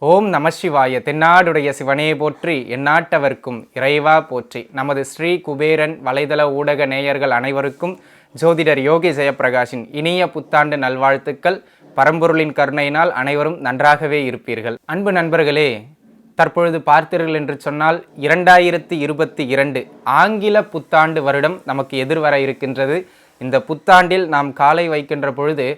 ஓம் நம சிவாய. தென்னாடுடைய சிவனே போற்றி, எந்நாட்டவர்க்கும் இறைவா போற்றி. நமது ஸ்ரீ குபேரன் வலைதள ஊடக நேயர்கள் அனைவருக்கும் ஜோதிடர் யோகி ஜெயப்பிரகாஷின் இனிய புத்தாண்டு நல்வாழ்த்துக்கள். பரம்பொருளின் கருணையினால் அனைவரும் நன்றாகவே இருப்பீர்கள். அன்பு நண்பர்களே, தற்பொழுது பார்த்தீர்கள் என்று சொன்னால் 2022 ஆங்கில புத்தாண்டு வருடம் நமக்கு எதிர்வர இருக்கின்றது. இந்த புத்தாண்டில் நாம் காலை வைக்கின்ற பொழுது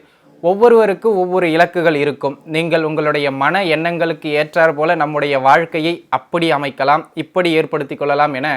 ஒவ்வொருவருக்கும் ஒவ்வொரு இலக்குகள் இருக்கும். நீங்கள் உங்களுடைய மன எண்ணங்களுக்கு ஏற்றார் போல நம்முடைய வாழ்க்கையை அப்படி அமைக்கலாம், இப்படி ஏற்படுத்தி கொள்ளலாம் என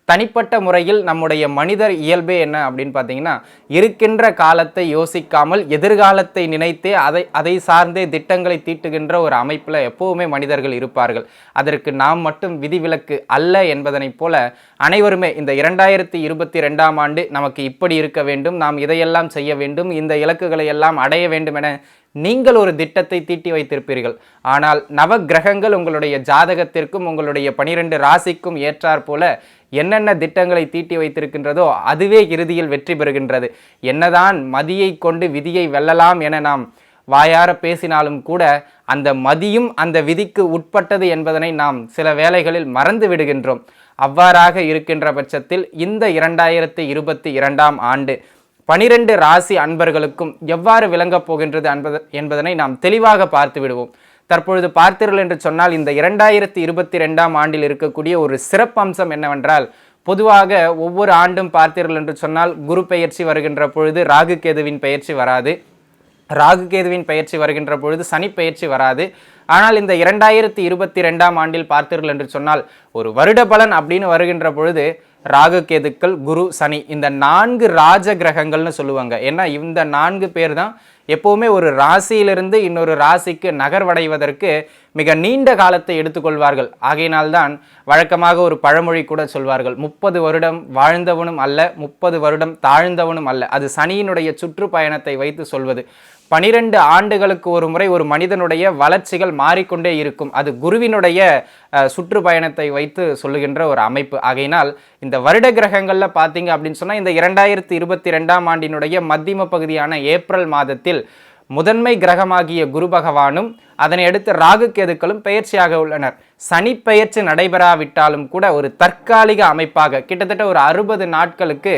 தனிப்பட்ட முறையில் நம்முடைய மனிதர் இயல்பே என்ன அப்படின்னு பார்த்தீங்கன்னா, இருக்கின்ற காலத்தை யோசிக்காமல் எதிர்காலத்தை நினைத்தே அதை சார்ந்தே திட்டங்களை தீட்டுகின்ற ஒரு அமைப்பில் எப்போவுமே மனிதர்கள் இருப்பார்கள். அதற்கு நாம் மட்டும் விதிவிலக்கு அல்ல என்பதனைப் போல அனைவருமே இந்த 2022ஆம் ஆண்டு நமக்கு இப்படி இருக்க வேண்டும், நாம் இதையெல்லாம் செய்ய வேண்டும், இந்த இலக்குகளை எல்லாம் அடைய வேண்டும் என நீங்கள் ஒரு திட்டத்தை தீட்டி வைத்திருப்பீர்கள். ஆனால் நவ கிரகங்கள் உங்களுடைய ஜாதகத்திற்கும் உங்களுடைய 12 ராசிக்கும் ஏற்றார் போல என்னென்ன திட்டங்களை தீட்டி வைத்திருக்கின்றதோ அதுவே இறுதியில் வெற்றி பெறுகின்றது. என்னதான் மதியை கொண்டு விதியை வெல்லலாம் என நாம் வாயார பேசினாலும் கூட அந்த மதியும் அந்த விதிக்கு உட்பட்டது என்பதனை நாம் சில வேளைகளில் மறந்து விடுகின்றோம். அவ்வாறாக இருக்கின்ற பட்சத்தில் இந்த 2022ஆம் ஆண்டு 12 ராசி அன்பர்களுக்கும் எவ்வாறு விளங்கப் போகின்றது என்பதனை நாம் தெளிவாக பார்த்து விடுவோம். தற்பொழுது பார்த்தீர்கள் என்று சொன்னால் இந்த 2022ஆம் ஆண்டில் இருக்கக்கூடிய ஒரு சிறப்பம்சம் என்னவென்றால், பொதுவாக ஒவ்வொரு ஆண்டும் பார்த்தீர்கள் என்று சொன்னால் குரு பெயர்ச்சி வருகின்ற பொழுது ராகு கேதுவின் பெயர்ச்சி வராது, ராகு கேதுவின் பெயர்ச்சி வருகின்ற பொழுது சனி பெயர்ச்சி வராது. ஆனால் இந்த 2022ஆம் ஆண்டில் பார்த்தீர்கள் என்று சொன்னால் ஒரு வருட பலன் அப்படின்னு வருகின்ற பொழுது ராகு கேதுக்கள் குரு சனி இந்த 4 ராஜ கிரகங்கள்னு சொல்லுவாங்க. ஏன்னா இந்த 4 பேர் தான் எப்போவுமே ஒரு ராசியிலிருந்து இன்னொரு ராசிக்கு நகர்வடைவதற்கு மிக நீண்ட காலத்தை எடுத்துக்கொள்வார்கள். ஆகையினால்தான் வழக்கமாக ஒரு பழமொழி கூட சொல்வார்கள், 30 வருடம் வாழ்ந்தவனும் அல்ல 30 வருடம் தாழ்ந்தவனும் அல்ல. அது சனியினுடைய சுற்றுப்பயணத்தை வைத்து சொல்வது. 12 ஆண்டுகளுக்கு ஒரு முறை ஒரு மனிதனுடைய வளர்ச்சிகள் மாறிக்கொண்டே இருக்கும். அது குருவினுடைய சுற்றுப்பயணத்தை வைத்து சொல்லுகின்ற ஒரு அமைப்பு. ஆகையினால் இந்த வருட கிரகங்களில் பார்த்தீங்க அப்படின்னு சொன்னால் இந்த 2022ஆம் ஆண்டினுடைய மத்தியம பகுதியான ஏப்ரல் மாதத்தில் முதன்மை கிரகமாகிய குரு பகவானும் அதனை அடுத்து ராகு கேதுக்களும் பெயர்ச்சியாக உள்ளனர். சனி பெயர்ச்சி நடைபெறாவிட்டாலும் கூட ஒரு தற்காலிக அமைப்பாக கிட்டத்தட்ட ஒரு 60 நாட்களுக்கு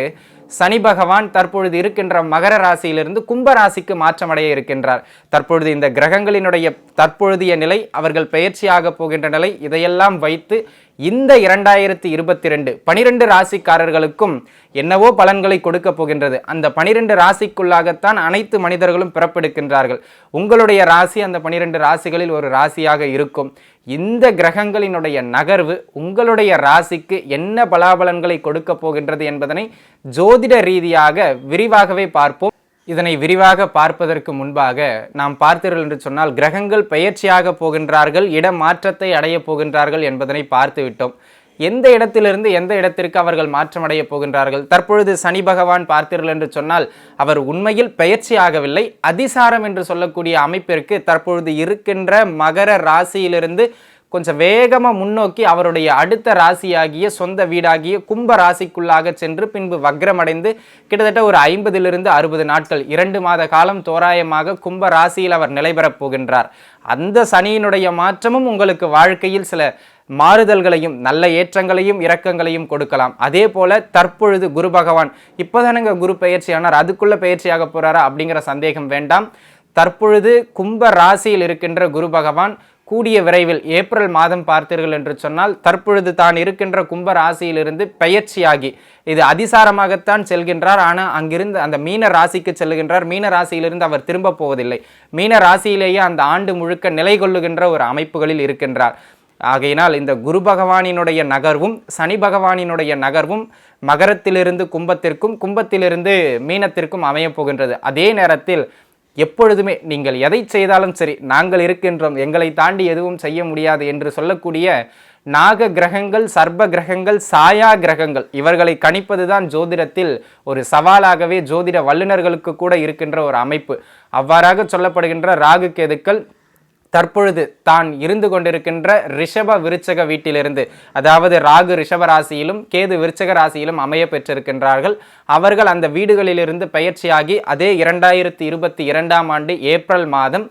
சனி பகவான் தற்பொழுது இருக்கின்ற மகர ராசியிலிருந்து கும்ப ராசிக்கு மாற்றமடைய இருக்கின்றார். தற்பொழுது இந்த கிரகங்களினுடைய தற்பொழுதைய நிலை, அவர்கள் பெயர்ச்சியாக போகின்ற நிலை, இதையெல்லாம் வைத்து இந்த 2022 12 ராசிக்காரர்களுக்கும் என்னவோ பலன்களை கொடுக்க போகின்றது. அந்த 12 ராசிக்குள்ளாகத்தான் அனைத்து மனிதர்களும் பிறப்பெடுக்கின்றார்கள். உங்களுடைய ராசி அந்த 12 ராசிகளில் ஒரு ராசியாக இருக்கும். இந்த கிரகங்களினுடைய நகர்வு உங்களுடைய ராசிக்கு என்ன பலாபலன்களை கொடுக்க போகின்றது என்பதனை ஜோதிட ரீதியாக விரிவாகவே பார்ப்போம். இதனை விரிவாக பார்ப்பதற்கு முன்பாக நாம் பார்த்தீர்கள் என்று சொன்னால் கிரகங்கள் பெயர்ச்சியாக போகின்றார்கள், இட மாற்றத்தை அடைய போகின்றார்கள் என்பதனை பார்த்து விட்டோம். எந்த இடத்திலிருந்து எந்த இடத்திற்கு அவர்கள் மாற்றமடைய போகின்றார்கள்? தற்பொழுது சனி பகவான் பார்த்தீர்கள் என்று சொன்னால் அவர் உண்மையில் பெயர்ச்சி ஆகவில்லை, அதிசாரம் என்று சொல்லக்கூடிய அமைப்பிற்கு தற்பொழுது இருக்கின்ற மகர ராசியிலிருந்து கொஞ்சம் வேகமாக முன்னோக்கி அவருடைய அடுத்த ராசியாகிய சொந்த வீடாகிய கும்ப ராசிக்குள்ளாக சென்று பின்பு வக்ரமடைந்து கிட்டத்தட்ட ஒரு 50லிருந்து 60 நாட்கள் 2 மாத காலம் தோராயமாக கும்ப ராசியில் அவர் நிலை பெறப் போகின்றார். அந்த சனியினுடைய மாற்றமும் உங்களுக்கு வாழ்க்கையில் சில மாறுதல்களையும் நல்ல ஏற்றங்களையும் இரக்கங்களையும் கொடுக்கலாம். அதே போல தற்பொழுது குரு பகவான் இப்போதானுங்க குரு பெயர்ச்சியானார், அதுக்குள்ள பெயர்ச்சியாக போறாரா அப்படிங்கிற சந்தேகம் வேண்டாம். தற்பொழுது கும்ப ராசியில் இருக்கின்ற குரு பகவான் கூடிய விரைவில் ஏப்ரல் மாதம் பார்த்தீர்கள் என்று சொன்னால் தற்பொழுது தான் இருக்கின்ற கும்ப ராசியிலிருந்து பெயர்ச்சியாகி இது அதிசாரமாகத்தான் செல்கின்றார். ஆனால் அங்கிருந்து அந்த மீன ராசிக்கு செல்லுகின்றார். மீன ராசியிலிருந்து அவர் திரும்ப போவதில்லை. மீன ராசியிலேயே அந்த ஆண்டு முழுக்க நிலை கொள்ளுகின்ற ஒரு அமைப்புகளில் இருக்கின்றார். ஆகையினால் இந்த குரு பகவானினுடைய நகர்வும் சனி பகவானினுடைய நகர்வும் மகரத்திலிருந்து கும்பத்திற்கும் கும்பத்திலிருந்து மீனத்திற்கும் அமையப் போகின்றது. அதே நேரத்தில் எப்பொழுதுமே நீங்கள் எதை செய்தாலும் சரி, நாங்கள் இருக்கின்றோம், எங்களை தாண்டி எதுவும் செய்ய முடியாது என்று சொல்லக்கூடிய நாக கிரகங்கள், சர்ப்ப கிரகங்கள், சாயா கிரகங்கள் இவர்களை கணிப்பதுதான் ஜோதிடத்தில் ஒரு சவாலாகவே ஜோதிட வல்லுநர்களுக்கு கூட இருக்கின்ற ஒரு அமைப்பு. அவ்வாறாக சொல்லப்படுகின்ற ராகு கேதுக்கள் தற்பொழுது தான் இருந்து கொண்டிருக்கின்ற ரிஷப விருச்சக வீட்டிலிருந்து, அதாவது ராகு ரிஷப ராசியிலும் கேது விருச்சக ராசியிலும் அமைய பெற்றிருக்கின்றார்கள். அவர்கள் அந்த வீடுகளிலிருந்து பயிற்சியாகி அதே 2022ஆம் ஆண்டு ஏப்ரல் மாதம்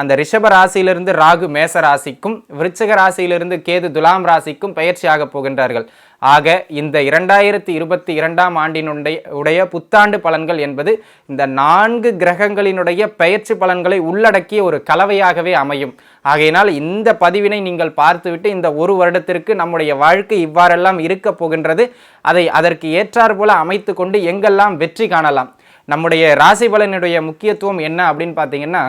அந்த ரிஷப ராசியிலிருந்து ராகு மேச ராசிக்கும் விருச்சக ராசியிலிருந்து கேது துலாம் ராசிக்கும் பயிற்சியாக போகின்றார்கள். ஆக இந்த 2022ஆம் ஆண்டினுடைய புத்தாண்டு பலன்கள் என்பது இந்த 4 கிரகங்களினுடைய பயிற்சி பலன்களை உள்ளடக்கிய ஒரு கலவையாகவே அமையும். ஆகையினால் இந்த பதிவினை நீங்கள் பார்த்துவிட்டு இந்த ஒரு வருடத்திற்கு நம்முடைய வாழ்க்கை இவ்வாறெல்லாம் இருக்க போகின்றது, அதற்கு ஏற்றாறு போல அமைத்து கொண்டு எங்கெல்லாம் வெற்றி காணலாம். நம்முடைய ராசி பலனுடைய முக்கியத்துவம் என்ன அப்படின்னு பார்த்தீங்கன்னா,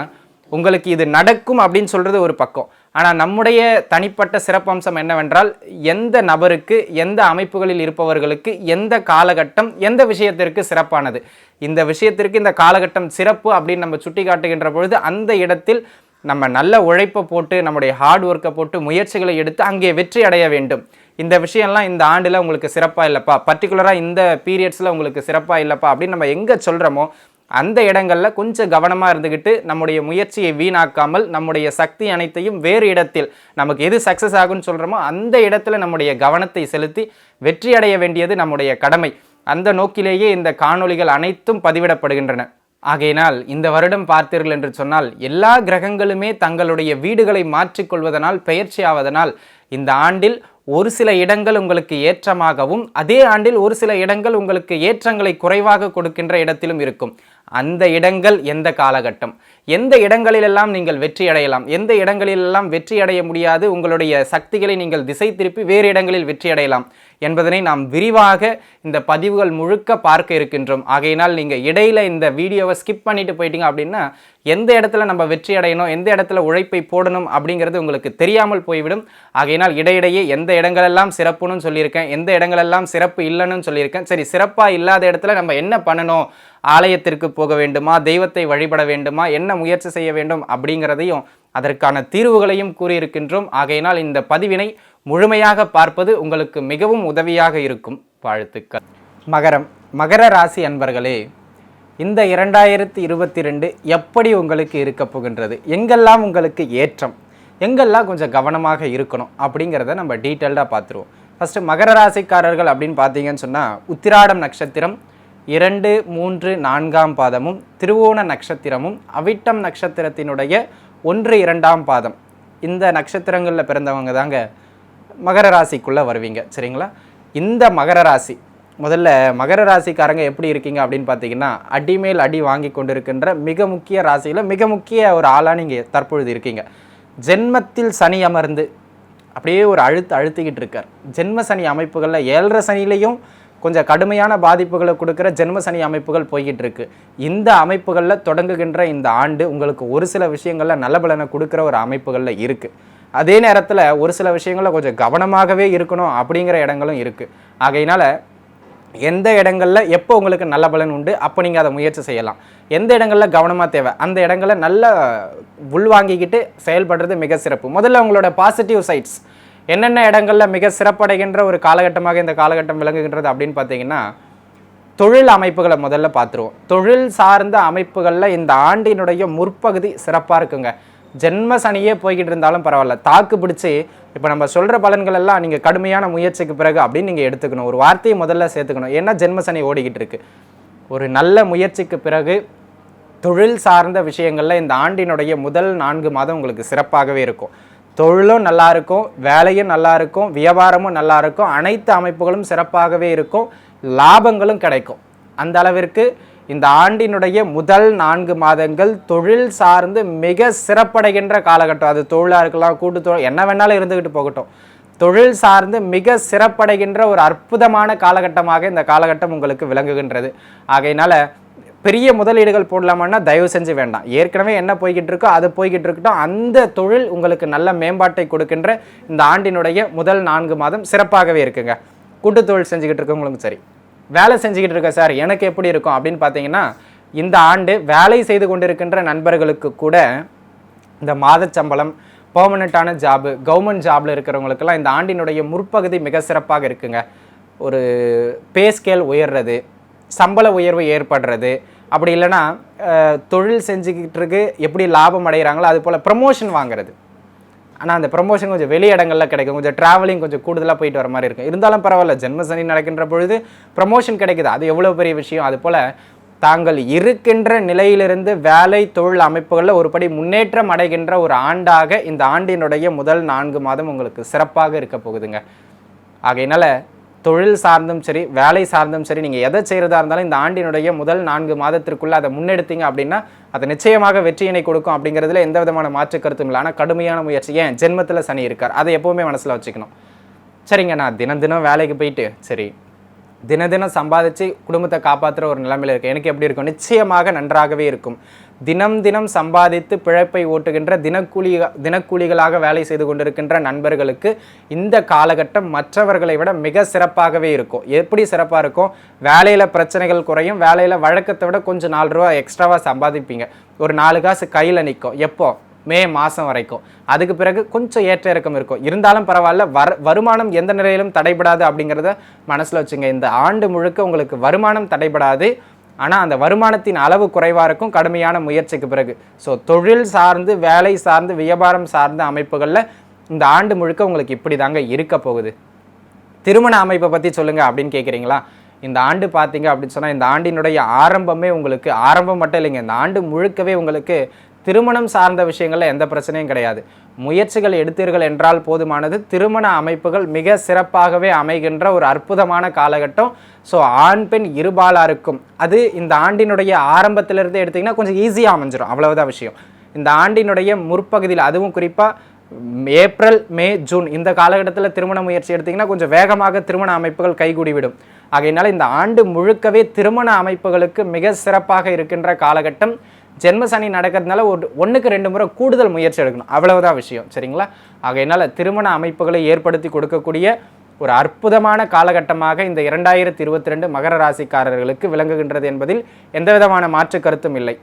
உங்களுக்கு இது நடக்கும் அப்படின்னு சொல்றது ஒரு பக்கம். ஆனால் நம்முடைய தனிப்பட்ட சிறப்பம்சம் என்னவென்றால், எந்த நபருக்கு எந்த அமைப்புகளில் இருப்பவர்களுக்கு எந்த காலகட்டம் எந்த விஷயத்திற்கு சிறப்பானது, இந்த விஷயத்திற்கு இந்த காலகட்டம் சிறப்பு அப்படின்னு நம்ம சுட்டி காட்டுகின்ற பொழுது அந்த இடத்தில் நம்ம நல்ல உழைப்பை போட்டு நம்முடைய ஹார்ட் ஒர்க்கை போட்டு முயற்சிகளை எடுத்து அங்கே வெற்றி அடைய வேண்டும். இந்த விஷயம்லாம் இந்த ஆண்டில் உங்களுக்கு சிறப்பாக இல்லைப்பா, பர்டிகுலராக இந்த பீரியட்ஸில் உங்களுக்கு சிறப்பாக இல்லைப்பா அப்படின்னு நம்ம எங்கே சொல்கிறோமோ அந்த இடங்களில் கொஞ்சம் கவனமாக இருந்துக்கிட்டு நம்முடைய முயற்சியை வீணாக்காமல் நம்முடைய சக்தி அனைத்தையும் வேறு இடத்தில் நமக்கு எது சக்ஸஸ் ஆகும்னு சொல்கிறோமோ அந்த இடத்துல நம்முடைய கவனத்தை செலுத்தி வெற்றி அடைய வேண்டியது நம்முடைய கடமை. அந்த நோக்கிலேயே இந்த காணொளிகள் அனைத்தும் பதிவிடப்படுகின்றன. ஆகையினால் இந்த வருடம் பார்த்தீர்கள் என்று சொன்னால் எல்லா கிரகங்களுமே தங்களுடைய வீடுகளை மாற்றிக்கொள்வதனால் பயிற்சி ஆவதனால் இந்த ஆண்டில் ஒரு சில இடங்கள் உங்களுக்கு ஏற்றமாகவும் அதே ஆண்டில் ஒரு சில இடங்கள் உங்களுக்கு ஏற்றங்களை குறைவாக கொடுக்கின்ற இடத்திலும் இருக்கும். அந்த இடங்கள் எந்த காலகட்டம், எந்த இடங்களிலெல்லாம் நீங்கள் வெற்றி அடையலாம், எந்த இடங்களிலெல்லாம் வெற்றி அடைய முடியாது, உங்களுடைய சக்திகளை நீங்கள் திசை திருப்பி வேறு இடங்களில் வெற்றி அடையலாம் என்பதனை நாம் விரிவாக இந்த பதிவுகள் முழுக்க பார்க்க இருக்கின்றோம். ஆகையினால் நீங்கள் இடையில இந்த வீடியோவை ஸ்கிப் பண்ணிட்டு போயிட்டீங்க அப்படின்னா எந்த இடத்துல நம்ம வெற்றி அடையணும், எந்த இடத்துல உழைப்பை போடணும் அப்படிங்கிறது உங்களுக்கு தெரியாமல் போய்விடும். ஆகையினால் இடையிடையே எந்த இடங்களெல்லாம் சிறப்புன்னு சொல்லியிருக்கேன், எந்த இடங்களெல்லாம் சிறப்பு இல்லைன்னு சொல்லியிருக்கேன். சரி, சிறப்பாக இல்லாத இடத்துல நம்ம என்ன பண்ணணும், ஆலயத்திற்கு போக வேண்டுமா, தெய்வத்தை வழிபட வேண்டுமா, என்ன முயற்சி செய்ய வேண்டும் அப்படிங்கிறதையும் அதற்கான தீர்வுகளையும் கூறியிருக்கின்றோம். ஆகையினால் இந்த பதிவினை முழுமையாக பார்ப்பது உங்களுக்கு மிகவும் உதவியாக இருக்கும். வாழ்த்துக்கள். மகர ராசி அன்பர்களே, இந்த 2022 எப்படி உங்களுக்கு இருக்க போகின்றது, எங்கெல்லாம் உங்களுக்கு ஏற்றம், எங்கெல்லாம் கொஞ்சம் கவனமாக இருக்கணும் அப்படிங்கிறத நம்ம டீட்டெயில்டாக பார்த்துருவோம். ஃபஸ்ட்டு மகர ராசிக்காரர்கள் அப்படின்னு பார்த்தீங்கன்னு சொன்னால், உத்திராடம் நட்சத்திரம் 2, 3, 4ஆம் பாதமும், திருவோண நட்சத்திரமும், அவிட்டம் நட்சத்திரத்தினுடைய 1, 2ஆம் பாதம், இந்த நட்சத்திரங்களில் பிறந்தவங்க தாங்க மகர ராசிக்குள்ளே வருவீங்க. சரிங்களா? இந்த மகர ராசி, முதல்ல மகர ராசிக்காரங்க எப்படி இருக்கீங்க அப்படின்னு பார்த்தீங்கன்னா, அடிமேல் அடி வாங்கி கொண்டிருக்கின்ற மிக முக்கிய ராசியில் மிக முக்கிய ஒரு ஆளாக நீங்கள் தற்பொழுது இருக்கீங்க. ஜென்மத்தில் சனி அமர்ந்து அப்படியே ஒரு அழுத்திக்கிட்டு இருக்கார். ஜென்ம சனி அமைப்புகளில் 7.5 சனிலையும் கொஞ்சம் கடுமையான பாதிப்புகளை கொடுக்குற ஜென்ம சனி அமைப்புகள் போய்கிட்டு இருக்கு. இந்த அமைப்புகளில் தொடங்குகின்ற இந்த ஆண்டு உங்களுக்கு ஒரு சில விஷயங்களில் நல்ல பலனை கொடுக்குற ஒரு அமைப்புகளில் இருக்குது. அதே நேரத்தில் ஒரு சில விஷயங்களில் கொஞ்சம் கவனமாகவே இருக்கணும் அப்படிங்கிற இடங்களும் இருக்குது. ஆகையினால் எந்த இடங்களில் எப்போ உங்களுக்கு நல்ல பலன் உண்டு அப்போ நீங்கள் அதை முயற்சி செய்யலாம், எந்த இடங்களில் கவனமாக தேவை அந்த இடங்களில் நல்லா உள்வாங்கிக்கிட்டு செயல்படுறது மிக சிறப்பு. முதல்ல உங்களோட பாசிட்டிவ் சைட்ஸ் என்னென்ன இடங்களில் மிக சிறப்படைகின்ற ஒரு காலகட்டமாக இந்த காலகட்டம் விளங்குகின்றது அப்படின்னு பார்த்தீங்கன்னா, தொழில் அமைப்புகளை முதல்ல பார்த்துருவோம். தொழில் சார்ந்த அமைப்புகளில் இந்த ஆண்டினுடைய முற்பகுதி சிறப்பாக இருக்குங்க. ஜென்ம சனியே போய்கிட்டு இருந்தாலும் பரவாயில்ல, தாக்கு பிடிச்சி இப்போ நம்ம சொல்கிற பலன்கள் எல்லாம் நீங்கள் கடுமையான முயற்சிக்கு பிறகு அப்படின்னு நீங்கள் எடுத்துக்கணும். ஒரு வார்த்தையை முதல்ல சேர்த்துக்கணும். ஏன்னா ஜென்ம சனி ஓடிக்கிட்டு இருக்கு. ஒரு நல்ல முயற்சிக்கு பிறகு தொழில் சார்ந்த விஷயங்களில் இந்த ஆண்டினுடைய முதல் 4 மாதம் உங்களுக்கு சிறப்பாகவே இருக்கும். தொழிலும் நல்லா இருக்கும், வேலையும் நல்லா இருக்கும், வியாபாரமும் நல்லா இருக்கும், அனைத்து அமைப்புகளும் சிறப்பாகவே இருக்கும், லாபங்களும் கிடைக்கும். அந்த அளவிற்கு இந்த ஆண்டினுடைய முதல் 4 மாதங்கள் தொழில் சார்ந்து மிக சிறப்படைகின்ற காலகட்டம். அது தொழிலாக இருக்கலாம், கூட்டு தொழில், என்ன வேணாலும் இருந்துக்கிட்டு போகட்டும். தொழில் சார்ந்து மிக சிறப்படைகின்ற ஒரு அற்புதமான காலகட்டமாக இந்த காலகட்டம் உங்களுக்கு விளங்குகின்றது. ஆகையினால பெரிய முதலீடுகள் போடலாமான்னா தயவு செஞ்சு வேண்டாம். ஏற்கனவே என்ன போய்கிட்டு இருக்கோ அது போய்கிட்டு இருக்கட்டும். அந்த தொழில் உங்களுக்கு நல்ல மேம்பாட்டை கொடுக்கின்ற இந்த ஆண்டினுடைய முதல் 4 மாதம் சிறப்பாகவே இருக்குங்க. கூட்டு தொழில் செஞ்சுக்கிட்டு இருக்கவங்களுக்கும் சரி, வேலை செஞ்சுக்கிட்டு இருக்க சார் எனக்கு எப்படி இருக்கும் அப்படின்னு பார்த்தீங்கன்னா, இந்த ஆண்டு வேலை செய்து கொண்டிருக்கின்ற நண்பர்களுக்கு கூட இந்த மாத சம்பளம், பெர்மனண்ட்டான ஜாபு, கவர்மெண்ட் ஜாபில் இருக்கிறவங்களுக்கெல்லாம் இந்த ஆண்டினுடைய முற்பகுதி மிக சிறப்பாக இருக்குங்க. ஒரு பே ஸ்கேல் உயர்றது, சம்பள உயர்வு ஏற்படுறது, அப்படி இல்லைன்னா தொழில் செஞ்சுக்கிட்டு இருக்கு எப்படி லாபம் அடைகிறாங்களோ அது போல் ப்ரமோஷன் வாங்குறது. ஆனால் அந்த ப்ரமோஷன் கொஞ்சம் வெளி இடங்களில் கிடைக்கும், கொஞ்சம் ட்ராவலிங் கொஞ்சம் கூடுதலாக போயிட்டு வர மாதிரி இருக்கும். இருந்தாலும் பரவாயில்ல, ஜென்ம சனி நடக்கின்ற பொழுது ப்ரமோஷன் கிடைக்குது, அது எவ்வளோ பெரிய விஷயம். அதுபோல் தாங்கள் இருக்கின்ற நிலையிலிருந்து வேலை தொழில் அமைப்புகளில் ஒரு படி முன்னேற்றம் அடைகின்ற ஒரு ஆண்டாக இந்த ஆண்டினுடைய முதல் 4 மாதம் உங்களுக்கு சிறப்பாக இருக்க போகுதுங்க. ஆகையினால தொழில் சார்ந்தும் சரி வேலை சார்ந்தும் சரி நீங்கள் எதை செய்கிறதா இருந்தாலும் இந்த ஆண்டினுடைய முதல் 4 மாதத்திற்குள்ளே அதை முன்னெடுத்தீங்க அப்படின்னா அது நிச்சயமாக வெற்றியினை கொடுக்கும் அப்படிங்கிறதுல எந்த விதமான மாற்று கருத்தும் இல்லை. ஆனால் கடுமையான முயற்சி, ஏன் ஜென்மத்தில் சனி இருக்கார், அதை எப்போவுமே மனசில் வச்சுக்கணும். சரிங்க, நான் தினம் தினம் வேலைக்கு போயிட்டு சரி தினம் சம்பாதிச்சு குடும்பத்தை காப்பாற்றுற ஒரு நிலைமையில் இருக்குது, எனக்கு எப்படி இருக்கும்? நிச்சயமாக நன்றாகவே இருக்கும். தினம் சம்பாதித்து பிழைப்பை ஓட்டுகின்ற தினக்கூலிகளாக வேலை செய்து கொண்டிருக்கின்ற நண்பர்களுக்கு இந்த காலகட்டம் மற்றவர்களை விட மிக சிறப்பாகவே இருக்கும். எப்படி சிறப்பாக இருக்கும்? வேலையில் பிரச்சனைகள் குறையும், வேலையில் வழக்கத்தை விட கொஞ்சம் 4 ரூபா எக்ஸ்ட்ராவாக சம்பாதிப்பீங்க, ஒரு 4 காசு கையில் நிற்கும். எப்போ? மே மாதம் வரைக்கும். அதுக்கு பிறகு கொஞ்சம் ஏற்ற இறக்கம் இருக்கும். இருந்தாலும் பரவாயில்ல, வருமானம் எந்த நிலையிலும் தடைபடாது அப்படிங்கிறத மனசில் வச்சுங்க. இந்த ஆண்டு முழுக்க உங்களுக்கு வருமானம் தடைபடாது, ஆனால் அந்த வருமானத்தின் அளவு குறைவாக இருக்கும் கடுமையான முயற்சிக்கு பிறகு. ஸோ தொழில் சார்ந்து வேலை சார்ந்து வியாபாரம் சார்ந்த அமைப்புகளில் இந்த ஆண்டு முழுக்க உங்களுக்கு இப்படி தாங்க இருக்க போகுது. திருமண அமைப்பை பற்றி சொல்லுங்கள் அப்படின்னு கேட்குறீங்களா? இந்த ஆண்டு பார்த்தீங்க அப்படின்னு சொன்னால் இந்த ஆண்டினுடைய ஆரம்பமே உங்களுக்கு, ஆரம்பம் மட்டும் இல்லைங்க, இந்த ஆண்டு முழுக்கவே உங்களுக்கு திருமணம் சார்ந்த விஷயங்களில் எந்த பிரச்சனையும் கிடையாது. முயற்சிகள் எடுத்தீர்கள் என்றால் போதுமானது. திருமண அமைப்புகள் மிக சிறப்பாகவே அமைகின்ற ஒரு அற்புதமான காலகட்டம். ஸோ ஆண் பெண் இருபாலாருக்கும் அது இந்த ஆண்டினுடைய ஆரம்பத்திலிருந்து எடுத்திங்கன்னா கொஞ்சம் ஈஸியாக அமைஞ்சிடும், அவ்வளவுதான் விஷயம். இந்த ஆண்டினுடைய முற்பகுதியில், அதுவும் குறிப்பாக ஏப்ரல் மே ஜூன் இந்த காலகட்டத்தில் திருமண முயற்சி எடுத்திங்கன்னா கொஞ்சம் வேகமாக திருமண அமைப்புகள் கைகூடிவிடும். ஆகையினால இந்த ஆண்டு முழுக்கவே திருமண அமைப்புகளுக்கு மிக சிறப்பாக இருக்கின்ற காலகட்டம். ஜென்ம சனி நடக்கிறதுனால 1க்கு 2 முறை கூடுதல் முயற்சி எடுக்கணும், அவ்வளவுதான் விஷயம். சரிங்களா? ஆகையினால திருமண அமைப்புகளை ஏற்படுத்தி கொடுக்கக்கூடிய ஒரு அற்புதமான காலகட்டமாக இந்த 2022 மகர ராசிக்காரர்களுக்கு விளங்குகின்றது என்பதில் எந்த விதமான மாற்று கருத்தும் இல்லை.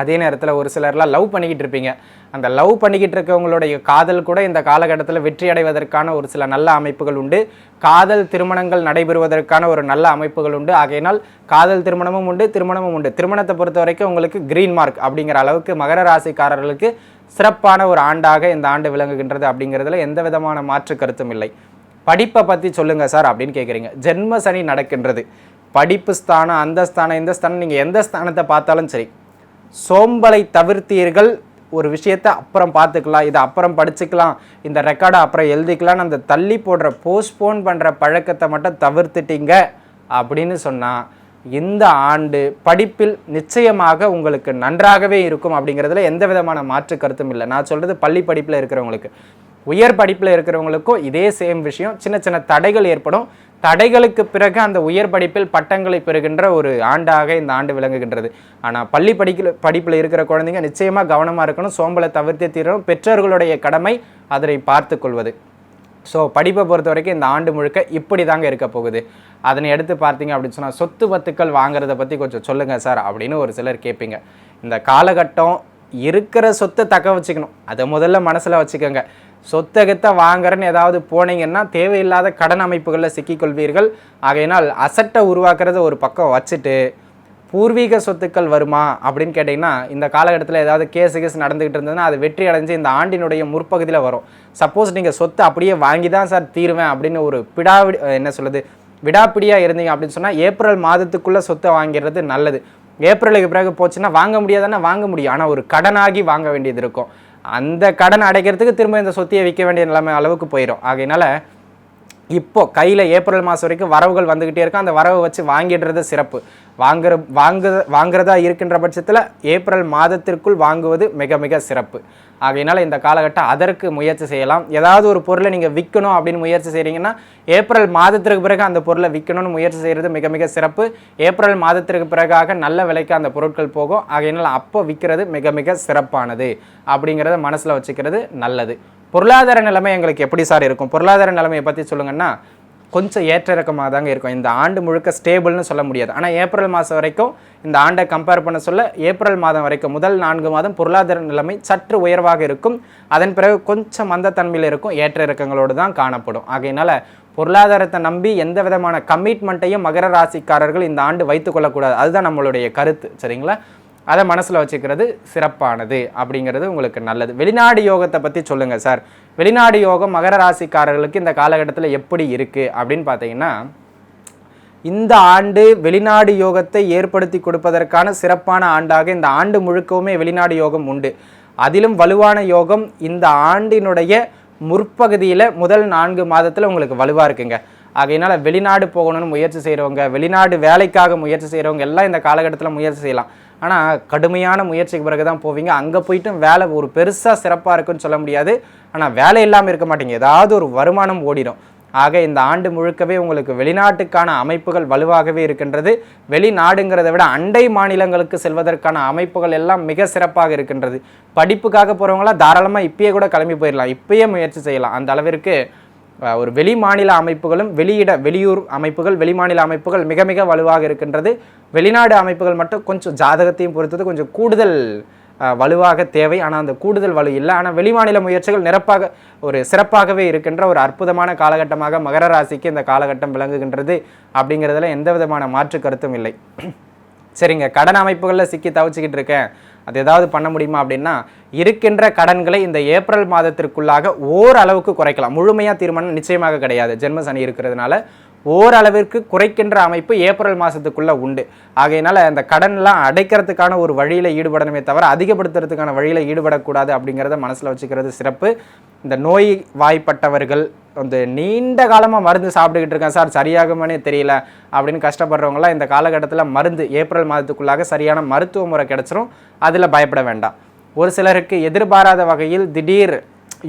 அதே நேரத்தில் ஒரு சிலர்லாம் லவ் பண்ணிக்கிட்டு இருப்பீங்க. அந்த லவ் பண்ணிக்கிட்டு இருக்கவங்களுடைய காதல் கூட இந்த காலகட்டத்தில் வெற்றி அடைவதற்கான ஒரு சில நல்ல அமைப்புகள் உண்டு. காதல் திருமணங்கள் நடைபெறுவதற்கான ஒரு நல்ல அமைப்புகள் உண்டு. ஆகையினால் காதல் திருமணமும் உண்டு, திருமணமும் உண்டு. திருமணத்தை பொறுத்த வரைக்கும் உங்களுக்கு கிரீன் மார்க் அப்படிங்கிற அளவுக்கு மகர ராசிக்காரர்களுக்கு சிறப்பான ஒரு ஆண்டாக இந்த ஆண்டு விளங்குகின்றது அப்படிங்கிறதுல எந்த விதமான மாற்று கருத்தும் இல்லை. படிப்பை பற்றி சொல்லுங்கள் சார் அப்படின்னு கேட்குறீங்க. ஜென்ம சனி நடக்கின்றது. படிப்பு ஸ்தானம், அந்த ஸ்தானம், இந்த ஸ்தானம், நீங்கள் எந்த ஸ்தானத்தை பார்த்தாலும் சரி, சோம்பலை தவிர்த்தீர்கள். ஒரு விஷயத்தை அப்புறம் பார்த்துக்கலாம், இதை அப்புறம் படிச்சுக்கலாம், இந்த ரெக்கார்டை அப்புறம் எழுதிக்கலான்னு அந்த தள்ளி போடுற போஸ்ட்போன் பண்ணுற பழக்கத்தை மட்டும் தவிர்த்துட்டீங்க அப்படின்னு சொன்னால் இந்த ஆண்டு படிப்பில் நிச்சயமாக உங்களுக்கு நன்றாகவே இருக்கும் அப்படிங்கிறதுல எந்த விதமான மாற்று கருத்தும் இல்லை. நான் சொல்கிறது பள்ளி படிப்பில் இருக்கிறவங்களுக்கு. உயர் படிப்பில் இருக்கிறவங்களுக்கும் இதே சேம் விஷயம். சின்ன சின்ன தடைகள் ஏற்படும். தடைகளுக்கு பிறகு அந்த உயர் படிப்பில் பட்டங்களை பெறுகின்ற ஒரு ஆண்டாக இந்த ஆண்டு விளங்குகின்றது. ஆனால் பள்ளி படிப்பில் இருக்கிற குழந்தைங்க நிச்சயமாக கவனமாக இருக்கணும், சோம்பலை தவிர்த்தே தீரணும். பெற்றோர்களுடைய கடமை அதனை பார்த்து கொள்வது. ஸோ படிப்பை பொறுத்த வரைக்கும் இந்த ஆண்டு முழுக்க இப்படி தாங்க இருக்க போகுது. அதனை எடுத்து பார்த்தீங்க அப்படின்னு சொன்னால் சொத்து பத்துக்கள் வாங்குறத பற்றி கொஞ்சம் சொல்லுங்கள் சார் அப்படின்னு ஒரு சிலர் கேட்பீங்க. இந்த காலகட்டம் இருக்கிற சொத்தை தக்க வச்சுக்கணும், அதை முதல்ல மனசில் வச்சுக்கோங்க. சொத்தகத்தை வாங்குறன்னு ஏதாவது போனீங்கன்னா தேவையில்லாத கடன் அமைப்புகளில் சிக்கிக்கொள்வீர்கள். ஆகையினால் அசட்டை உருவாக்குறத ஒரு பக்கம் வச்சுட்டு பூர்வீக சொத்துக்கள் வருமா அப்படின்னு கேட்டிங்கன்னா இந்த காலகட்டத்தில் ஏதாவது கேஸ் நடந்துக்கிட்டு இருந்ததுன்னா அது வெற்றி அடைஞ்சு இந்த ஆண்டினுடைய முற்பகுதியில் வரும். சப்போஸ் நீங்கள் சொத்து அப்படியே வாங்கி தான் சார் தீருவேன் அப்படின்னு ஒரு விடாப்பிடியாக இருந்தீங்க அப்படின்னு சொன்னால் ஏப்ரல் மாதத்துக்குள்ளே சொத்தை வாங்கிறது நல்லது. ஏப்ரலுக்கு பிறகு போச்சுன்னா வாங்க முடியாதுன்னா வாங்க முடியும், ஆனால் ஒரு கடனாகி வாங்க வேண்டியது இருக்கும். அந்த கடன் அடைக்கிறதுக்கு திரும்ப இந்த சொத்தியை விற்க வேண்டிய நிலைமை அளவுக்கு போயிடும். ஆகையினால இப்போ கையில் ஏப்ரல் மாதம் வரைக்கும் வரவுகள் வந்துக்கிட்டே இருக்கும். அந்த வரவை வச்சு வாங்கிடுறது சிறப்பு. வாங்குறதா இருக்கின்ற பட்சத்தில் ஏப்ரல் மாதத்திற்குள் வாங்குவது மிக மிக சிறப்பு. ஆகையினால இந்த காலகட்டம் அதற்கு முயற்சி செய்யலாம். ஏதாவது ஒரு பொருளை நீங்கள் விற்கணும் அப்படின்னு முயற்சி செய்கிறீங்கன்னா ஏப்ரல் மாதத்திற்கு பிறகு அந்த பொருளை விற்கணும்னு முயற்சி செய்கிறது மிக மிக சிறப்பு. ஏப்ரல் மாதத்திற்கு பிறகாக நல்ல விலைக்கு அந்த பொருட்கள் போகும். ஆகையினால் அப்போ விற்கிறது மிக மிக சிறப்பானது அப்படிங்கிறத மனசில் வச்சுக்கிறது நல்லது. பொருளாதார நிலைமை எங்களுக்கு எப்படி சார் இருக்கும்? பொருளாதார நிலைமையை பற்றி சொல்லுங்கன்னா கொஞ்சம் ஏற்ற இறக்கமாக தாங்க இருக்கும். இந்த ஆண்டு முழுக்க ஸ்டேபிள்னு சொல்ல முடியாது. ஆனால் ஏப்ரல் மாதம் வரைக்கும் இந்த ஆண்டை கம்பேர் பண்ண சொல்ல ஏப்ரல் மாதம் வரைக்கும் முதல் 4 மாதம் பொருளாதார நிலைமை சற்று உயர்வாக இருக்கும். அதன் பிறகு கொஞ்சம் மந்தத்தன்மையில் இருக்கும், ஏற்ற இறக்கங்களோடு தான் காணப்படும். ஆகையினால பொருளாதாரத்தை நம்பி எந்த விதமான கமிட்மெண்ட்டையும் மகர ராசிக்காரர்கள் இந்த ஆண்டு வைத்துக் கொள்ளக்கூடாது. அதுதான் நம்மளுடைய கருத்து. சரிங்களா? அதை மனசில் வச்சுக்கிறது சிறப்பானது அப்படிங்கிறது உங்களுக்கு நல்லது. வெளிநாடு யோகத்தை பற்றி சொல்லுங்கள் சார். வெளிநாடு யோகம் மகர ராசிக்காரர்களுக்கு இந்த காலகட்டத்தில் எப்படி இருக்குது அப்படின்னு பார்த்தீங்கன்னா, இந்த ஆண்டு வெளிநாடு யோகத்தை ஏற்படுத்தி கொடுப்பதற்கான சிறப்பான ஆண்டாக இந்த ஆண்டு முழுக்கவுமே வெளிநாடு யோகம் உண்டு. அதிலும் வலுவான யோகம் இந்த ஆண்டினுடைய முற்பகுதியில் முதல் 4 மாதத்தில் உங்களுக்கு வலுவாக இருக்குங்க. ஆகையினால் வெளிநாடு போகணும்னு முயற்சி செய்கிறவங்க, வெளிநாடு வேலைக்காக முயற்சி செய்கிறவங்க எல்லாம் இந்த காலகட்டத்தில் முயற்சி செய்யலாம். ஆனால் கடுமையான முயற்சிக்கு பிறகு தான் போவீங்க. அங்கே போய்ட்டும் வேலை ஒரு பெருசாக சிறப்பாக இருக்குன்னு சொல்ல முடியாது. ஆனால் வேலை இல்லாமல் இருக்க மாட்டீங்க, ஏதாவது ஒரு வருமானம் ஓடிடும். ஆக இந்த ஆண்டு முழுக்கவே உங்களுக்கு வெளிநாட்டுக்கான அமைப்புகள் வலுவாகவே இருக்கின்றது. வெளிநாடுங்கிறத விட அண்டை மாநிலங்களுக்கு செல்வதற்கான அமைப்புகள் எல்லாம் மிக சிறப்பாக இருக்கின்றது. படிப்புக்காக போகிறவங்களாம் தாராளமாக இப்பயே கூட கிளம்பி போயிடலாம், இப்பயே முயற்சி செய்யலாம். அந்த அளவிற்கு ஒரு வெளி மாநில அமைப்புகளும் வெளியூர் அமைப்புகள், வெளிமாநில அமைப்புகள் மிக மிக வலுவாக இருக்கின்றது. வெளிநாடு அமைப்புகள் மட்டும் கொஞ்சம் ஜாதகத்தையும் பொறுத்தது கொஞ்சம் கூடுதல் வலுவாக தேவை. ஆனால் அந்த கூடுதல் வலு இல்லை. ஆனால் வெளிமாநில முயற்சிகள் சிறப்பாகவே இருக்கின்ற ஒரு அற்புதமான காலகட்டமாக மகர ராசிக்கு இந்த காலகட்டம் விளங்குகின்றது. அப்படிங்கிறதுல எந்த விதமான மாற்று கருத்தும் இல்லை. சரிங்க, கடன் அமைப்புகளில் சிக்கி தவிச்சிக்கிட்டு இருக்கேன், அது ஏதாவது பண்ண முடியுமா அப்படின்னா, இருக்கின்ற கடன்களை இந்த ஏப்ரல் மாதத்திற்குள்ளாக ஓரளவுக்கு குறைக்கலாம். முழுமையாக தீர்மானம் நிச்சயமாக கிடையாது, ஜென்ம சனி இருக்கிறதுனால ஓரளவிற்கு குறைக்கின்ற அமைப்பு ஏப்ரல் மாதத்துக்குள்ளே உண்டு. ஆகையினால் அந்த கடன்லாம் அடைக்கிறதுக்கான ஒரு வழியில் ஈடுபடணுமே தவிர அதிகப்படுத்துறதுக்கான வழியில் ஈடுபடக்கூடாது அப்படிங்கிறத மனசில் வச்சுக்கிறது சிறப்பு. இந்த நோய் வாய்ப்பட்டவர்கள், வந்து நீண்ட காலமாக மருந்து சாப்பிட்டுக்கிட்டு இருக்கேன் சார், சரியாகுமானே தெரியல அப்படின்னு கஷ்டப்படுறவங்களாம் இந்த காலகட்டத்தில் மருந்து ஏப்ரல் மாதத்துக்குள்ளாக சரியான மருத்துவ முறை கிடச்சிரும். அதில் பயப்பட வேண்டாம். ஒரு சிலருக்கு எதிர்பாராத வகையில் திடீர்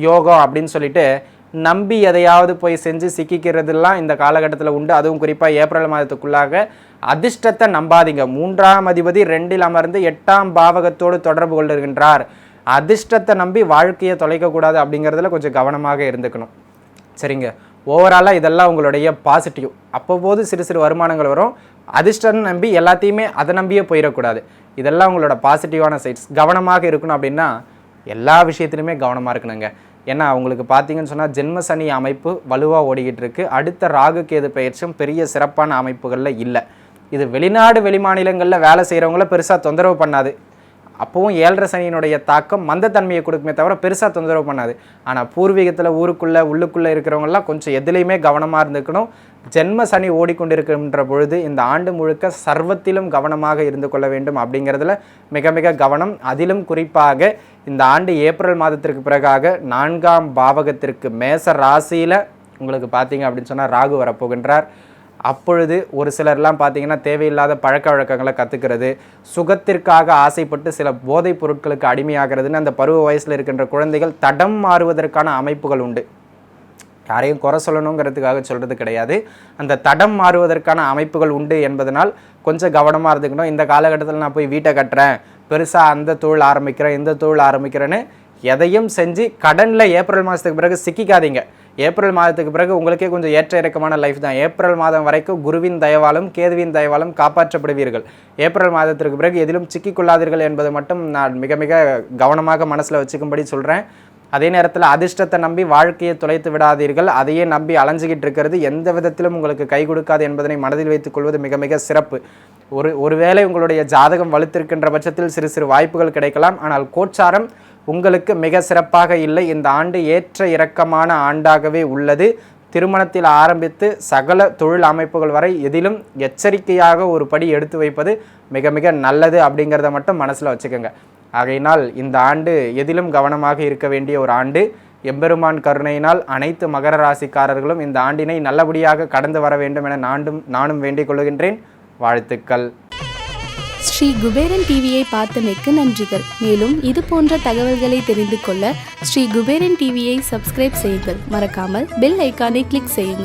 யோகம் அப்படின்னு சொல்லிட்டு நம்பி எதையாவது போய் செஞ்சு சிக்கிக்கிறதுலாம் இந்த காலகட்டத்தில் உண்டு. அதுவும் குறிப்பாக ஏப்ரல் மாதத்துக்குள்ளாக அதிர்ஷ்டத்தை நம்பாதீங்க. 3ஆம் அதிபதி 2இல் அமர்ந்து 8ஆம் பாவகத்தோடு தொடர்பு கொள்கின்றார். அதிர்ஷ்டத்தை நம்பி வாழ்க்கையை தொலைக்கக்கூடாது அப்படிங்கிறதுல கொஞ்சம் கவனமாக இருந்துக்கணும். சரிங்க, ஓவராலாக இதெல்லாம் உங்களுடைய பாசிட்டிவ். அப்போது சிறு சிறு வருமானங்கள் வரும். அதிர்ஷ்டம் நம்பி எல்லாத்தையுமே அதை நம்பியே போயிடக்கூடாது. இதெல்லாம் உங்களோட பாசிட்டிவான சைட்ஸ். கவனமாக இருக்கணும் அப்படின்னா எல்லா விஷயத்துலையுமே கவனமாக இருக்கணுங்க. ஏன்னா உங்களுக்கு பார்த்தீங்கன்னு சொன்னால் ஜென்ம சனி அமைப்பு வலுவாக ஓடிக்கிட்டு இருக்கு. அடுத்த ராகு கேது பயிற்சியும் பெரிய சிறப்பான அமைப்புகளில் இல்லை. இது வெளிநாடு வெளிமாநிலங்களில் வேலை செய்கிறவங்கள பெருசாக தொந்தரவு பண்ணாது. அப்போவும் 7.5 சனியினுடைய தாக்கம் மந்தத்தன்மையை கொடுக்குமே தவிர பெருசாக தொந்தரவு பண்ணாது. ஆனால் பூர்வீகத்தில் உள்ளுக்குள்ளே இருக்கிறவங்களாம் கொஞ்சம் எதுலேயுமே கவனமாக இருந்துக்கணும். ஜென்ம சனி ஓடிக்கொண்டிருக்கின்ற பொழுது இந்த ஆண்டு முழுக்க சர்வத்திலும் கவனமாக இருந்து கொள்ள வேண்டும் அப்படிங்கிறதுல மிக மிக கவனம். அதிலும் குறிப்பாக இந்த ஆண்டு ஏப்ரல் மாதத்திற்கு பிறகாக 4ஆம் பாவகத்திற்கு மேச ராசியில் உங்களுக்கு பார்த்தீங்க அப்படின்னு சொன்னால் ராகு வரப்போகின்றார். அப்பொழுது ஒரு சிலர்லாம் பார்த்தீங்கன்னா தேவையில்லாத பழக்க வழக்கங்களை கற்றுக்கிறது, சுகத்திற்காக ஆசைப்பட்டு சில போதைப் பொருட்களுக்கு அடிமையாகிறதுன்னு அந்த பருவ வயசில் இருக்கின்ற குழந்தைகள் தடம் மாறுவதற்கான அமைப்புகள் உண்டு. யாரையும் குறை சொல்லணுங்கிறதுக்காக சொல்கிறது கிடையாது. அந்த தடம் மாறுவதற்கான அமைப்புகள் உண்டு என்பதனால் கொஞ்சம் கவனமாக இருந்துக்கணும். இந்த காலகட்டத்தில் நான் போய் வீட்டை கட்டுறேன், பெருசாக அந்த தொழில் ஆரம்பிக்கிறேன், இந்த தொழில் ஆரம்பிக்கிறேன்னு எதையும் செஞ்சு கடனில் ஏப்ரல் மாதத்துக்கு பிறகு சிக்கிக்காதீங்க. ஏப்ரல் மாதத்துக்கு பிறகு உங்களுக்கே கொஞ்சம் ஏற்ற இறக்கமான லைஃப் தான். ஏப்ரல் மாதம் வரைக்கும் குருவின் தயவாலும் கேதுவின் தயவாலும் காப்பாற்றப்படுவீர்கள். ஏப்ரல் மாதத்திற்கு பிறகு எதிலும் சிக்கிக்கொள்ளாதீர்கள் என்பதை மட்டும் நான் மிக மிக கவனமாக மனசில் வச்சுக்கும்படி சொல்கிறேன். அதே நேரத்தில் அதிர்ஷ்டத்தை நம்பி வாழ்க்கையை தொலைத்து விடாதீர்கள். அதையே நம்பி அலைஞ்சிக்கிட்டு இருக்கிறது எந்த விதத்திலும் உங்களுக்கு கை கொடுக்காது என்பதனை மனதில் வைத்துக் கொள்வது மிக மிக சிறப்பு. ஒருவேளை உங்களுடைய ஜாதகம் வலுத்திருக்கின்ற பட்சத்தில் சிறு சிறு வாய்ப்புகள் கிடைக்கலாம். ஆனால் கோச்சாரம் உங்களுக்கு மிக சிறப்பாக இல்லை. இந்த ஆண்டு ஏற்ற இறக்கமான ஆண்டாகவே உள்ளது. திருமணத்தில் ஆரம்பித்து சகல தொழில் அமைப்புகள் வரை எதிலும் எச்சரிக்கையாக ஒரு படி எடுத்து வைப்பது மிக மிக நல்லது அப்படிங்கிறத மட்டும் மனசில் வச்சுக்கோங்க. ஆகையினால் இந்த ஆண்டு எதிலும் கவனமாக இருக்க வேண்டிய ஒரு ஆண்டு. எம்பெருமான் கருணையினால் அனைத்து மகர ராசிக்காரர்களும் இந்த ஆண்டினை நல்லபடியாக கடந்து வர வேண்டும் என நானும் வேண்டிக் கொள்கின்றேன். வாழ்த்துக்கள். ஸ்ரீ குபேரன் டிவியை பார்த்தமைக்கு நன்றிகள். மேலும் இது போன்ற தகவல்களை தெரிந்து கொள்ள ஸ்ரீ குபேரன் டிவியை சப்ஸ்கிரைப் செய்யுங்கள். மறக்காமல் பெல் ஐக்கானை கிளிக் செய்யுங்கள்.